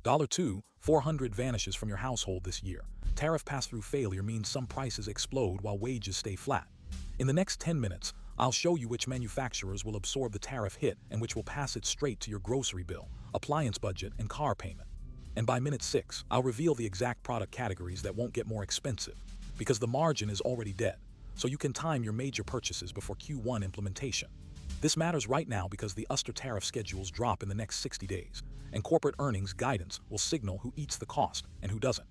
$2, 400 vanishes from your household this year. Tariff pass-through failure means some prices explode while wages stay flat. In the next 10 minutes, I'll show you which manufacturers will absorb the tariff hit and which will pass it straight to your grocery bill, appliance budget, and car payment. And by minute 6, I'll reveal the exact product categories that won't get more expensive, because the margin is already dead, so you can time your major purchases before Q1 implementation. This matters right now because the USTR tariff schedules drop in the next 60 days, and corporate earnings guidance will signal who eats the cost and who doesn't.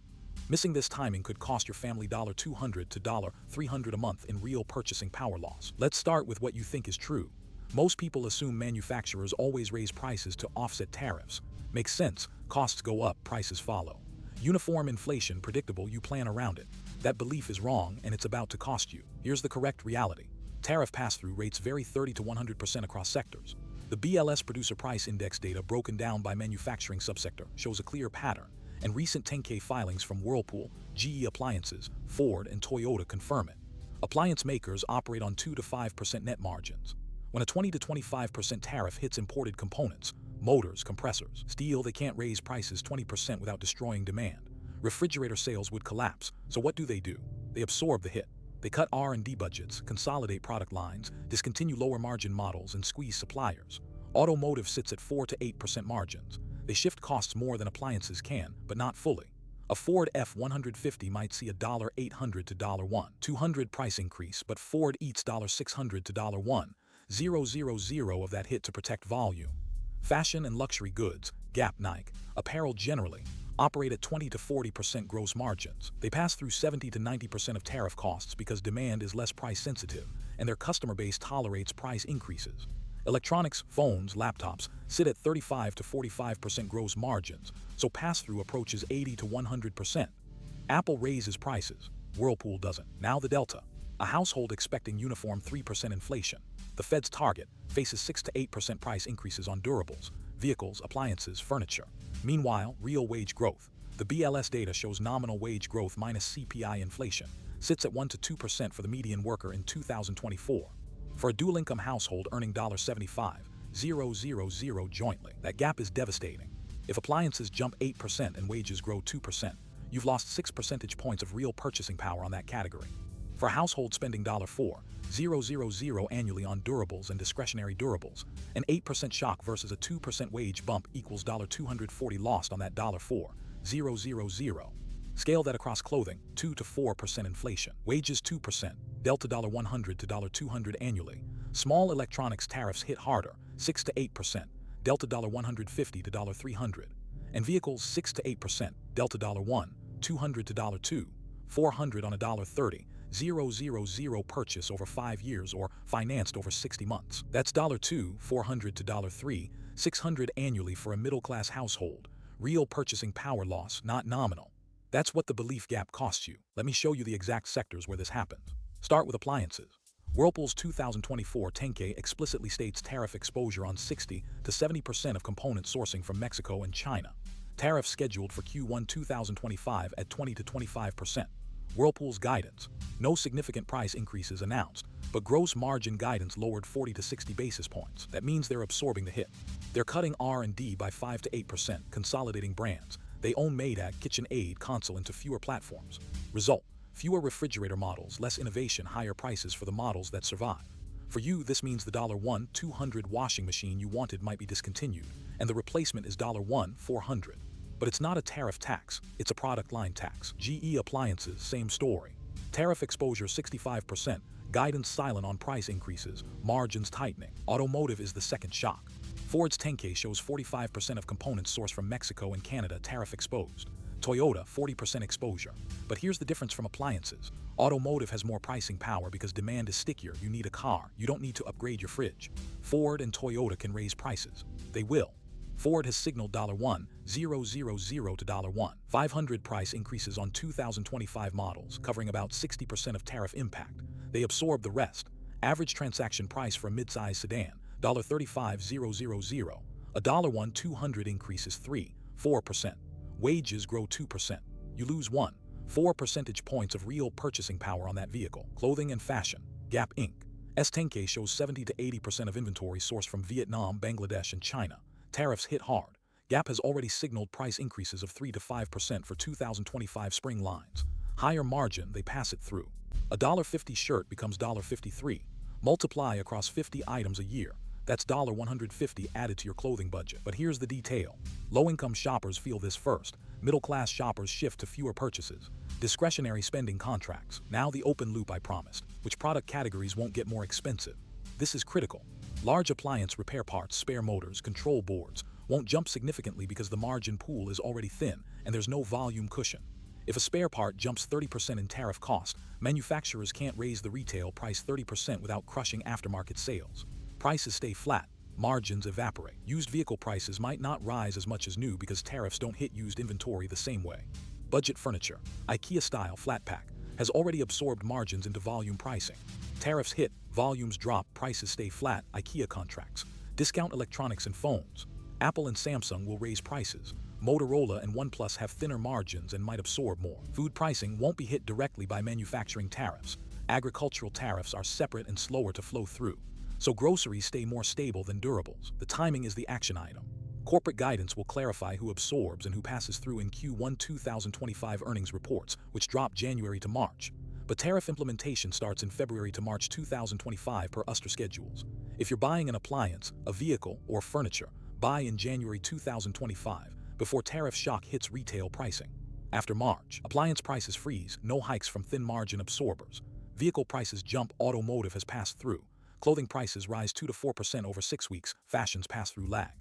Missing this timing could cost your family $200 to $300 a month in real purchasing power loss. Let's start with what you think is true. Most people assume manufacturers always raise prices to offset tariffs. Makes sense, costs go up, prices follow. Uniform inflation, predictable, you plan around it. That belief is wrong and it's about to cost you. Here's the correct reality. Tariff pass-through rates vary 30 to 100% across sectors. The BLS Producer Price Index data broken down by manufacturing subsector shows a clear pattern, and recent 10K filings from Whirlpool, GE Appliances, Ford, and Toyota confirm it. Appliance makers operate on 2 to 5% net margins. When a 20 to 25% tariff hits imported components, motors, compressors, steel, they can't raise prices 20% without destroying demand. Refrigerator sales would collapse, so what do? They absorb the hit. They cut R&D budgets, consolidate product lines, discontinue lower margin models, and squeeze suppliers. Automotive sits at 4 to 8% margins. They shift costs more than appliances can, but not fully. A Ford F-150 might see a $800 to $200 price increase, but Ford eats $600 to $1,000 of that hit to protect volume. Fashion and luxury goods, Gap, Nike, apparel generally, operate at 20 to 40% gross margins. They pass through 70 to 90% of tariff costs because demand is less price sensitive, and their customer base tolerates price increases. Electronics, phones, laptops sit at 35 to 45% gross margins, so pass-through approaches 80 to 100%. Apple raises prices, Whirlpool doesn't. Now the delta. A household expecting uniform 3% inflation. The Fed's target faces 6 to 8% price increases on durables, vehicles, appliances, furniture. Meanwhile, real wage growth. The BLS data shows nominal wage growth minus CPI inflation sits at 1 to 2% for the median worker in 2024. For a dual-income household earning $75,000 jointly, that gap is devastating. If appliances jump 8% and wages grow 2%, you've lost 6 percentage points of real purchasing power on that category. For a household spending $4,000 annually on durables and discretionary durables, an 8% shock versus a 2% wage bump equals $240 lost on that $4,000. Scale that across clothing, 2 to 4% inflation, wages 2%, delta $100 to $200 annually. Small electronics tariffs hit harder, 6 to 8%, delta $150 to $300. And vehicles 6 to 8%, delta $1, $200 to $2, $400 on $30,000 purchase over 5 years or financed over 60 months. That's $2, $400 to $3, $600 annually for a middle-class household. Real purchasing power loss, not nominal. That's what the belief gap costs you. Let me show you the exact sectors where this happens. Start with appliances. Whirlpool's 2024 10K explicitly states tariff exposure on 60 to 70% of component sourcing from Mexico and China. Tariffs scheduled for Q1 2025 at 20 to 25%. Whirlpool's guidance: no significant price increases announced, but gross margin guidance lowered 40 to 60 basis points. That means they're absorbing the hit. They're cutting R&D by 5 to 8%, consolidating brands. They own Maytag, KitchenAid, Console into fewer platforms. Result: fewer refrigerator models, less innovation, higher prices for the models that survive. For you, this means the $200 washing machine you wanted might be discontinued, and the replacement is $400. But it's not a tariff tax, it's a product line tax. GE Appliances, same story. Tariff exposure 65%, guidance silent on price increases, margins tightening. Automotive is the second shock. Ford's 10K shows 45% of components sourced from Mexico and Canada tariff exposed. Toyota, 40% exposure. But here's the difference from appliances. Automotive has more pricing power because demand is stickier. You need a car, you don't need to upgrade your fridge. Ford and Toyota can raise prices. They will. Ford has signaled $1,000 to $500 price increases on 2025 models, covering about 60% of tariff impact. They absorb the rest. Average transaction price for a mid-size sedan, $35,000. A $200 increases 4%. Wages grow 2%. You lose 4 percentage points of real purchasing power on that vehicle. Clothing and fashion. Gap Inc. S10K shows 70 to 80% of inventory sourced from Vietnam, Bangladesh, and China. Tariffs hit hard. Gap has already signaled price increases of 3 to 5% for 2025 spring lines. Higher margin, they pass it through. A $1.50 shirt becomes $1.53. Multiply across 50 items a year. That's $150 added to your clothing budget. But here's the detail. Low-income shoppers feel this first. Middle-class shoppers shift to fewer purchases. Discretionary spending contracts. Now the open loop I promised. Which product categories won't get more expensive? This is critical. Large appliance repair parts, spare motors, control boards won't jump significantly because the margin pool is already thin and there's no volume cushion. If a spare part jumps 30% in tariff cost, manufacturers can't raise the retail price 30% without crushing aftermarket sales. Prices stay flat, margins evaporate. Used vehicle prices might not rise as much as new because tariffs don't hit used inventory the same way. Budget furniture, IKEA-style flat pack, has already absorbed margins into volume pricing. Tariffs hit, volumes drop, prices stay flat, IKEA contracts. Discount electronics and phones. Apple and Samsung will raise prices. Motorola and OnePlus have thinner margins and might absorb more. Food pricing won't be hit directly by manufacturing tariffs. Agricultural tariffs are separate and slower to flow through. So groceries stay more stable than durables. The timing is the action item. Corporate guidance will clarify who absorbs and who passes through in Q1 2025 earnings reports, which drop January to March. But tariff implementation starts in February to March 2025 per USTR schedules. If you're buying an appliance, a vehicle, or furniture, buy in January 2025 before tariff shock hits retail pricing. After March, appliance prices freeze, no hikes from thin margin absorbers. Vehicle prices jump, automotive has passed through. Clothing prices rise 2 to 4% over 6 weeks, fashions pass through lag.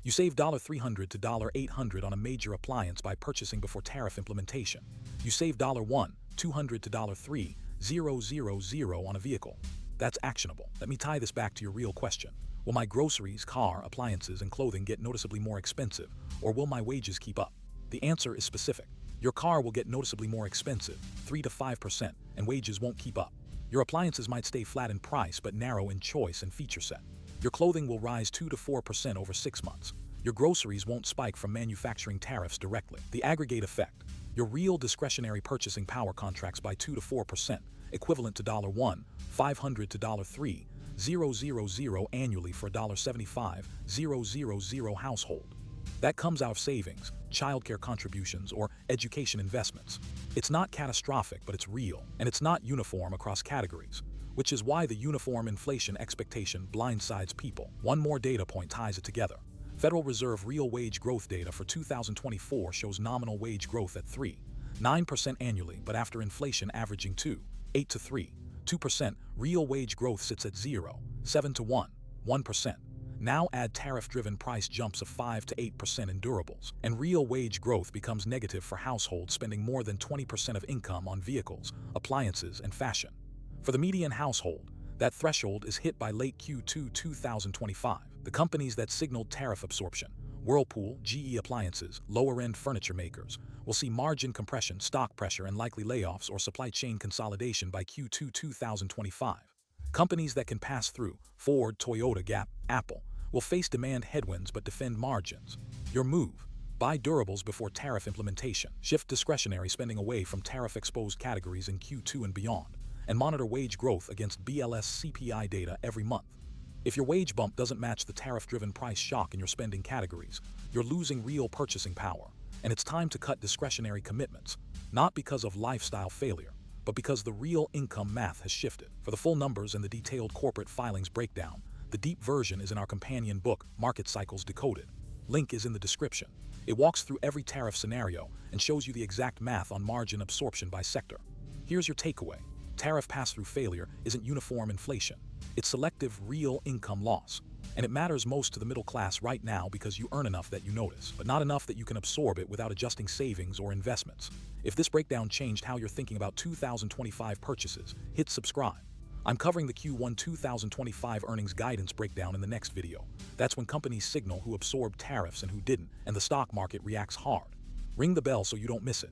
You save $300 to $800 on a major appliance by purchasing before tariff implementation. You save $200 to $300 on a vehicle. That's actionable. Let me tie this back to your real question. Will my groceries, car, appliances, and clothing get noticeably more expensive, or will my wages keep up? The answer is specific. Your car will get noticeably more expensive, 3 to 5%, and wages won't keep up. Your appliances might stay flat in price but narrow in choice and feature set. Your clothing will rise 2 to 4% over 6 months. Your groceries won't spike from manufacturing tariffs directly. The aggregate effect. Your real discretionary purchasing power contracts by 2 to 4%, equivalent to $500 to $300 annually for $75,000 household. That comes out of savings, childcare contributions, or education investments. It's not catastrophic, but it's real, and it's not uniform across categories, which is why the uniform inflation expectation blindsides people. One more data point ties it together. Federal Reserve real wage growth data for 2024 shows nominal wage growth at 3.9% annually, but after inflation averaging 2.8 to 3.2%, real wage growth sits at 0.7 to 1%. Now add tariff-driven price jumps of 5 to 8% in durables, and real wage growth becomes negative for households spending more than 20% of income on vehicles, appliances, and fashion. For the median household, that threshold is hit by late Q2 2025. The companies that signaled tariff absorption, Whirlpool, GE Appliances, lower-end furniture makers, will see margin compression, stock pressure, and likely layoffs or supply chain consolidation by Q2 2025. Companies that can pass through, Ford, Toyota, Gap, Apple, will face demand headwinds but defend margins. Your move: buy durables before tariff implementation, shift discretionary spending away from tariff-exposed categories in Q2 and beyond, and monitor wage growth against BLS CPI data every month. If your wage bump doesn't match the tariff-driven price shock in your spending categories, you're losing real purchasing power, and it's time to cut discretionary commitments, not because of lifestyle failure, but because the real income math has shifted. For the full numbers and the detailed corporate filings breakdown, the deep version is in our companion book, Market Cycles Decoded. Link is in the description. It walks through every tariff scenario and shows you the exact math on margin absorption by sector. Here's your takeaway. Tariff pass-through failure isn't uniform inflation. It's selective real income loss. And it matters most to the middle class right now because you earn enough that you notice, but not enough that you can absorb it without adjusting savings or investments. If this breakdown changed how you're thinking about 2025 purchases, hit subscribe. I'm covering the Q1 2025 earnings guidance breakdown in the next video. That's when companies signal who absorbed tariffs and who didn't, and the stock market reacts hard. Ring the bell so you don't miss it.